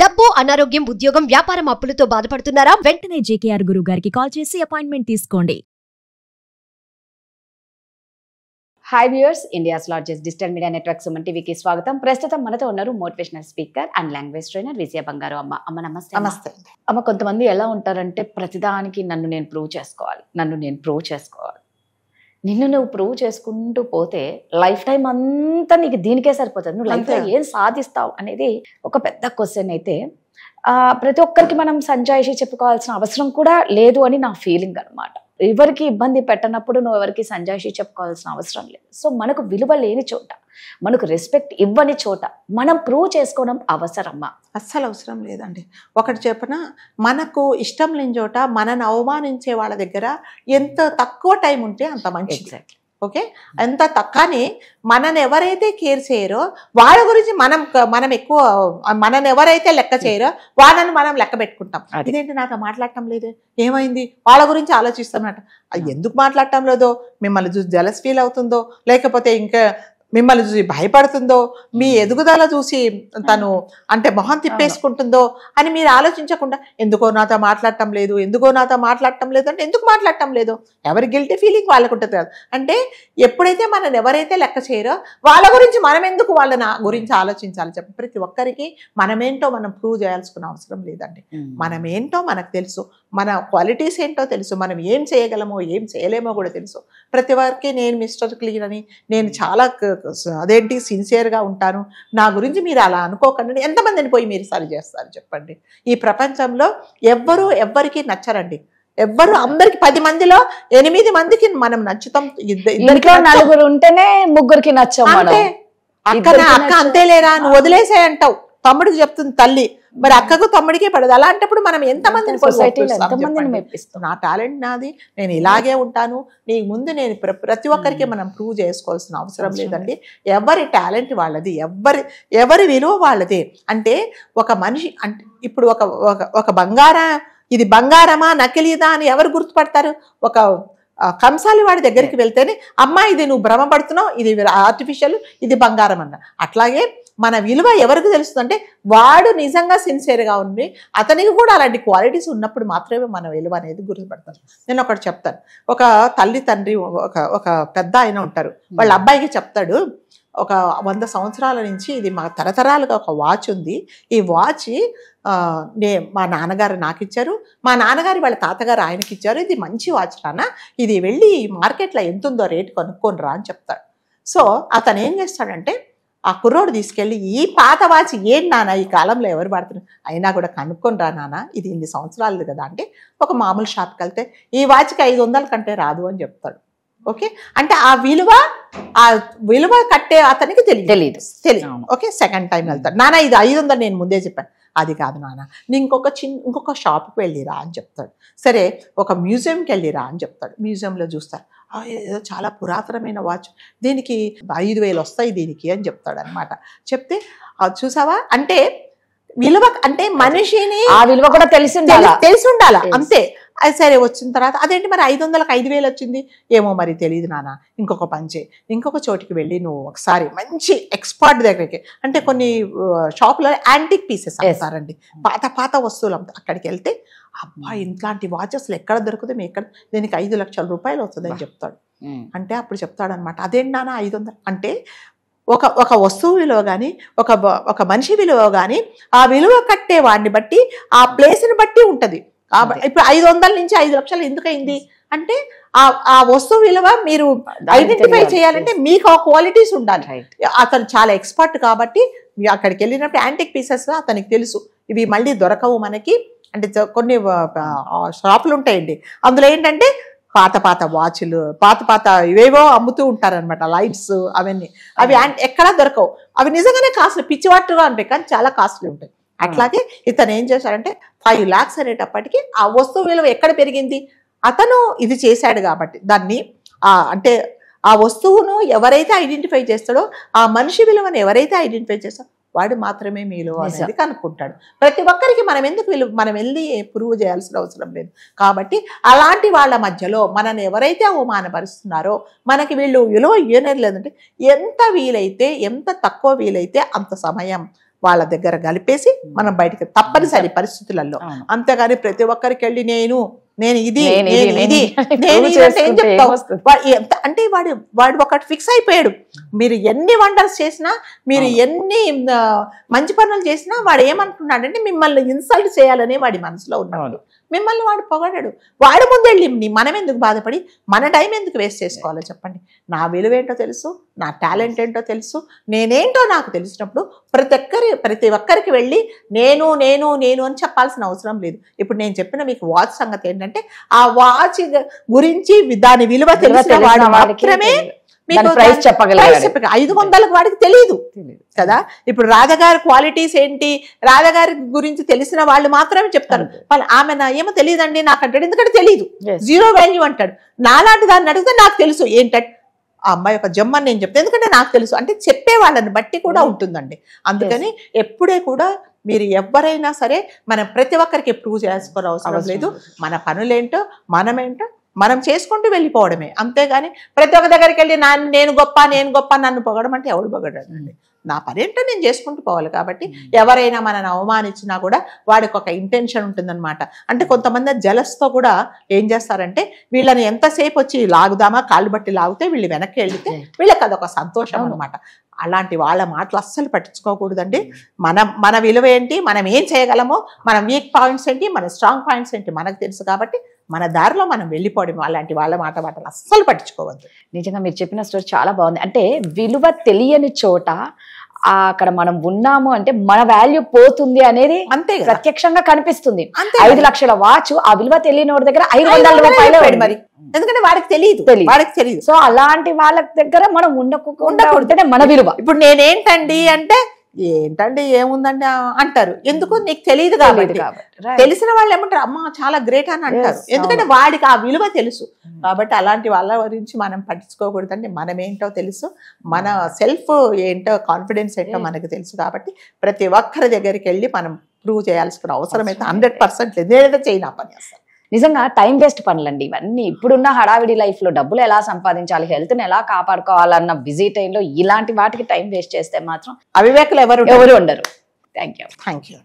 డబ్బు, అనారోగ్యం, ఉద్యోగం, వ్యాపారం, అప్పులతో బాధపడుతున్నారా? వెంటనే జేకేఆర్ గురువు గారికి కాల్ చేసి అపాయింట్మెంట్ తీసుకోండి. Hi viewers, India's largest digital media network Suman టీవీకి స్వాగతం. ప్రస్తుతం మనతో ఉన్నారు motivational speaker and language trainer Vijaya Bangaru Amma. అమ్మ నమస్తే. నమస్తే అమ్మ, కొంతమంది ఎలా ఉంటారంటే ప్రతిదానికి నన్ను నేను ప్రూవ్ చేసుకోవాలి. నిన్ను నువ్వు ప్రూవ్ చేసుకుంటూ పోతే లైఫ్ టైం అంతా నీకు దీనికే సరిపోతుంది. నువ్వు లైఫ్లో ఏం సాధిస్తావు అనేది ఒక పెద్ద క్వశ్చన్ అయితే ప్రతి ఒక్కరికి మనం సంజాయిషి చెప్పుకోవాల్సిన అవసరం కూడా లేదు అని నా ఫీలింగ్ అనమాట. ఎవరికి ఇబ్బంది పెట్టనప్పుడు నువ్వు ఎవరికి సంజాయిషి చెప్పుకోవాల్సిన అవసరం లేదు. సో మనకు విలువ లేని చోట, మనకు రెస్పెక్ట్ ఇవ్వని చోట మనం ప్రూవ్ చేసుకోవడం అవసరమా? అస్సలు అవసరం లేదండి. ఒకటి చెప్పిన, మనకు ఇష్టం లేని చోట మనని అవమానించే వాళ్ళ దగ్గర ఎంత తక్కువ టైం ఉంటే అంత మంచిది. ఓకే, ఎంత కానీ మనని ఎవరైతే కేర్ చేయరో వాళ్ళ గురించి మనం ఎక్కువ, మనని ఎవరైతే లెక్క చేయరో వాళ్ళని మనం లెక్క పెట్టుకుంటాం. ఇదేంటి నాతో మాట్లాడటం లేదే, ఏమైంది, వాళ్ళ గురించి ఆలోచిస్తామన్నమాట. అది ఎందుకు మాట్లాడటం లేదో, మిమ్మల్ని చూసి జెలస్ ఫీల్ అవుతుందో, లేకపోతే ఇంకా మిమ్మల్ని చూసి భయపడుతుందో, మీ ఎదుగుదల చూసి తను అంటే మొహం తిప్పేసుకుంటుందో అని మీరు ఆలోచించకుండా ఎందుకో నాతో మాట్లాడటం లేదు అంటే ఎందుకు మాట్లాడటం లేదు, ఎవరి గిల్టీ ఫీలింగ్ వాళ్ళకు ఉంటుంది కదా. అంటే ఎప్పుడైతే మనని ఎవరైతే లెక్క చేయరో వాళ్ళ గురించి మనం ఎందుకు వాళ్ళని గురించి ఆలోచించాలి చెప్పి. ప్రతి ఒక్కరికి మనమేంటో మనం ప్రూవ్ చేయాల్సిన అవసరం లేదండి. మనమేంటో మనకు తెలుసు, మన క్వాలిటీస్ ఏంటో తెలుసు, మనం ఏం చేయగలమో ఏం చేయలేమో కూడా తెలుసు. ప్రతి ఒక్కరికి నేను మిస్టర్ క్లీన్ అని, నేను చాలా అదేంటి సిన్సియర్గా ఉంటాను, నా గురించి మీరు అలా అనుకోకండి. ఎంతమందిని పోయి మీరు సరి చేస్తారు చెప్పండి? ఈ ప్రపంచంలో ఎవ్వరికి నచ్చరండి. అందరికి 10 మందిలో 8 మందికి మనం నచ్చుతాం. ఇంట్లో 4 ఉంటేనే 3కి నచ్చాం. అక్క అంతేలేరా, నువ్వు వదిలేసే అంటావు, తమ్ముడికి చెప్తుంది తల్లి, మరి అక్కకు తమ్ముడికే పడదు. అలాంటప్పుడు మనం ఎంతమందిని మెప్పిస్తాం? నా టాలెంట్ నాది, నేను ఇలాగే ఉంటాను, నీకు ముందు నేను ప్రతి ఒక్కరికి మనం ప్రూవ్ చేసుకోవాల్సిన అవసరం లేదండి. ఎవరి టాలెంట్ వాళ్ళది, ఎవరి విలువ వాళ్ళది. అంటే ఒక మనిషి అంటే ఇప్పుడు ఒక ఇది బంగారమా నకిలీదా అని ఎవరు గుర్తుపడతారు? ఒక కంసాలి వాడి దగ్గరికి వెళ్తేనే అమ్మా ఇది నువ్వు భ్రమపడుతున్నావు, ఇది ఆర్టిఫిషియల్, ఇది బంగారం అన్న. అట్లాగే మన విలువ ఎవరికి తెలుస్తుందంటే వాడు నిజంగా సిన్సియర్గా ఉండి అతనికి కూడా అలాంటి క్వాలిటీస్ ఉన్నప్పుడు మాత్రమే మన విలువ అనేది గుర్తుపడతాను. నేను ఒకటి చెప్తాను. ఒక తల్లి తండ్రి ఒక పెద్ద ఆయన ఉంటారు, వాళ్ళ అబ్బాయికి చెప్తాడు, ఒక 100 సంవత్సరాల నుంచి ఇది మా తరతరాలుగా ఒక వాచ్ ఉంది, ఈ వాచ్ మా నాన్నగారు నాకు ఇచ్చారు, మా నాన్నగారు వాళ్ళ తాతగారు ఆయనకి ఇచ్చారు, ఇది మంచి వాచ్ నాన్న, ఇది వెళ్ళి మార్కెట్లో ఎంత ఉందో రేటు కనుక్కొని రా అని చెప్తాడు. సో అతను ఏం చేస్తాడంటే ఆ కుర్రోడు తీసుకెళ్ళి ఈ పాత వాచ్ ఏంటి నాన్న, ఈ కాలంలో ఎవరు వాడుతున్నారు, అయినా కూడా కనుక్కొని రా నాన్న, ఇది 8 సంవత్సరాలది కదా అంటే ఒక మామూలు షాప్కి వెళ్తే ఈ వాచ్కి 500 కంటే రాదు అని చెప్తాడు. ఓకే, అంటే ఆ విలువ కట్టే అతనికి తెలియదు. ఓకే, సెకండ్ టైం వెళ్తాడు, నాన్న ఇది 500 నేను ముందే చెప్పాను, అది కాదు నాన్న ఇంకొక షాప్కి వెళ్ళిరా అని చెప్తాడు. సరే ఒక మ్యూజియంకి వెళ్ళిరా అని చెప్తాడు. మ్యూజియంలో చూస్తారు, ఏదో చాలా పురాతనమైన వాచ్, దీనికి 5,000 వస్తాయి దీనికి అని చెప్తాడు అనమాట. చెప్తే చూసావా, అంటే విలువ అంటే మనిషిని ఆ విలువ కూడా తెలిసి ఉండాలా అంతే. అది సరే వచ్చిన తర్వాత అదేంటి మరి 500కి 5,000 వచ్చింది, ఏమో మరి తెలియదు నాన్న, ఇంకొక పంచే, ఇంకొక చోటికి వెళ్ళి నువ్వు ఒకసారి మంచి ఎక్స్పర్ట్ దగ్గరికి, అంటే కొన్ని షాపులో యాంటిక్ పీసెస్ అమ్ముతారండి, పాత వస్తువులు అమ్ముతారు, అక్కడికి వెళ్తే అబ్బా ఇట్లాంటి వాచెస్లు ఎక్కడ దొరుకుతాయి, ఎక్కడ, దీనికి 5 లక్షల రూపాయలు వస్తుందని చెప్తాడు. అంటే అప్పుడు చెప్తాడు అనమాట, అదేంటి నాన్న 500 అంటే ఒక వస్తువు విలువ కానీ ఒక మనిషి విలువ కానీ ఆ విలువ కట్టే వాడిని బట్టి ఆ ప్లేస్ని బట్టి ఉంటుంది. ఇప్పుడు 500 నుంచి 5 లక్షలు ఎందుకైంది అంటే ఆ వస్తువు విలువ మీరు ఐడెంటిఫై చేయాలంటే మీకు ఆ క్వాలిటీస్ ఉండాలి. అతను చాలా ఎక్స్పర్ట్ కాబట్టి అక్కడికి వెళ్ళినప్పుడు యాంటిక్ పీసెస్ అతనికి తెలుసు, ఇవి మళ్ళీ దొరకవు మనకి. అంటే కొన్ని షాపులు ఉంటాయండి, అందులో ఏంటంటే పాత వాచ్లు, పాత ఇవేవో అమ్ముతూ ఉంటారనమాట, లైట్స్ అవన్నీ, అవి ఎక్కడా దొరకవు, అవి నిజంగానే కాస్ట్లీ, పిచ్చివాటుగా ఉంటాయి కానీ చాలా కాస్ట్లీ ఉంటాయి. అట్లాగే ఇతను ఏం చేశాడంటే 5 lakhs అనేటప్పటికీ ఆ వస్తువు విలువ ఎక్కడ పెరిగింది, అతను ఇది చేశాడు కాబట్టి దాన్ని అంటే ఆ వస్తువును ఎవరైతే ఐడెంటిఫై చేస్తాడో, ఆ మనిషి విలువను ఎవరైతే ఐడెంటిఫై చేస్తాడో వాడు మాత్రమే మీలో అనేది కనుక్కుంటాడు. ప్రతి ఒక్కరికి మనం వెళ్ళి ప్రూవ్ చేయాల్సిన అవసరం లేదు. కాబట్టి అలాంటి వాళ్ళ మధ్యలో మనని ఎవరైతే అవమానపరుస్తున్నారో మనకి వీళ్ళు విలువ ఇవ్వలేదు లేదంటే ఎంత తక్కువ వీలైతే అంత సమయం వాళ్ళ దగ్గర కలిపేసి మనం బయటకి తప్పనిసరి పరిస్థితులలో. అంతేగాని ప్రతి ఒక్కరికి వెళ్ళి నేను ఇది ఏం చెప్తావు అంటే వాడు ఒకటి ఫిక్స్ అయిపోయాడు. మీరు ఎన్ని వండర్స్ చేసినా, మీరు ఎన్ని మంచి పనులు చేసినా వాడు ఏమనుకున్నాడంటే మిమ్మల్ని ఇన్సల్ట్ చేయాలనే వాడి మనసులో ఉన్నాడు. మిమ్మల్ని వాడు పొగడాడు. వాడు ముందెళ్ళి మనం ఎందుకు బాధపడి మన టైం ఎందుకు వేస్ట్ చేసుకోవాలో చెప్పండి. నా విలువ ఏంటో తెలుసు, నా టాలెంట్ ఏంటో తెలుసు, నేనేంటో నాకు తెలిసినప్పుడు ప్రతి ఒక్కరికి వెళ్ళి నేను నేను నేను అని చెప్పాల్సిన అవసరం లేదు. ఇప్పుడు నేను చెప్పిన మీకు వాచ్ సంగతి ఏంటంటే ఆ వాచ్ గురించి దాని విలువ తెలిసిన వాడు మాత్రమే ప్రైస్ చెప్పగలరు. 500లకు వాడికి తెలియదు కదా. ఇప్పుడు రాధగారి క్వాలిటీస్ ఏంటి, రాధగారి గురించి తెలిసిన వాళ్ళు మాత్రమే చెప్తారు. ఆమె ఏమో తెలియదండి నాకు అంటాడు, ఎందుకంటే తెలియదు, జీరో వాల్యూ అంటాడు. నాలాంటి దాన్ని అడిగితే నాకు తెలుసు ఏంటంటే ఆ అమ్మాయి ఒక జమ్మని నేను చెప్తాను, ఎందుకంటే నాకు తెలుసు అంటే చెప్పే వాళ్ళని బట్టి కూడా ఉంటుందండి. అందుకని ఎప్పుడే కూడా మీరు ఎవరైనా సరే మనం ప్రతి ఒక్కరికి ప్రూవ్ చేసుకోవడం అవసరం లేదు. మన పనులేంటో మనమేంటో మనం చేసుకుంటూ వెళ్ళిపోవడమే. అంతేగాని ప్రతి ఒక్క దగ్గరికి వెళ్ళి నేను గొప్ప నన్ను పొగడం అంటే ఎవడు పొగడండి. నా పనేంటో నేను చేసుకుంటూ పోవాలి. కాబట్టి ఎవరైనా మనని అవమానించినా కూడా వాడికి ఒక ఇంటెన్షన్ ఉంటుందన్నమాట. అంటే కొంతమంది జలస్తో కూడా ఏం చేస్తారంటే వీళ్ళని ఎంతసేపు వచ్చి లాగుదామా, కాళ్ళు బట్టి లాగితే వీళ్ళు వెనక్కి వెళ్తే వీళ్ళకి అదొక సంతోషం అనమాట. అలాంటి వాళ్ళ మాటలు అస్సలు పట్టించుకోకూడదండి. మన విలువ ఏంటి, మనం ఏం చేయగలమో, మన వీక్ పాయింట్స్ ఏంటి, మన స్ట్రాంగ్ పాయింట్స్ ఏంటి మనకు తెలుసు. కాబట్టి మన దారిలో మనం వెళ్ళిపోవడం, అలాంటి వాళ్ళ మాటలు అస్సలు పట్టించుకోవద్దు. నిజంగా మీరు చెప్పిన స్టోరీ చాలా బాగుంది. అంటే విలువ తెలియని చోట అక్కడ మనం ఉన్నాము అంటే మన వాల్యూ పోతుంది అనేది అంతే ప్రత్యక్షంగా కనిపిస్తుంది. 5 లక్షల వాచ్ ఆ విలువ తెలియని వాడి దగ్గర 500 రూపాయలు మరి, ఎందుకంటే వాడికి తెలియదు. సో అలాంటి వాళ్ళ దగ్గర మనం ఉండకూడదు మన విలువ. ఇప్పుడు నేనేంటండి అంటే ఏంటండి ఏముందండి అంటారు, ఎందుకు నీకు తెలియదు కాబట్టి. తెలిసిన వాళ్ళు ఏమంటారు, అమ్మ చాలా గ్రేట్ అని అంటారు, ఎందుకంటే వాడికి ఆ విలువ తెలుసు. కాబట్టి అలాంటి వాళ్ళ గురించి మనం పట్టించుకోకూడదండి. మనం ఏంటో తెలుసు, మన సెల్ఫ్ ఏంటో కాన్ఫిడెన్స్ ఏంటో మనకు తెలుసు. కాబట్టి ప్రతి ఒక్కరి దగ్గరికి వెళ్ళి మనం ప్రూవ్ చేయాల్సిన అవసరం అయితే 100% లేదు. నేనైతే చేయను ఆ పని అసలు. నిజంగా టైం వేస్ట్ పనులండి ఇవన్నీ. ఇప్పుడున్న హడావిడి లైఫ్ లో డబ్బులు ఎలా సంపాదించాలి, హెల్త్ ని ఎలా కాపాడుకోవాలన్న బిజీ టైంలో ఇలాంటి వాటికి టైం వేస్ట్ చేస్తే మాత్రం అవివేకులు ఎవరు ఉండరు. Thank you.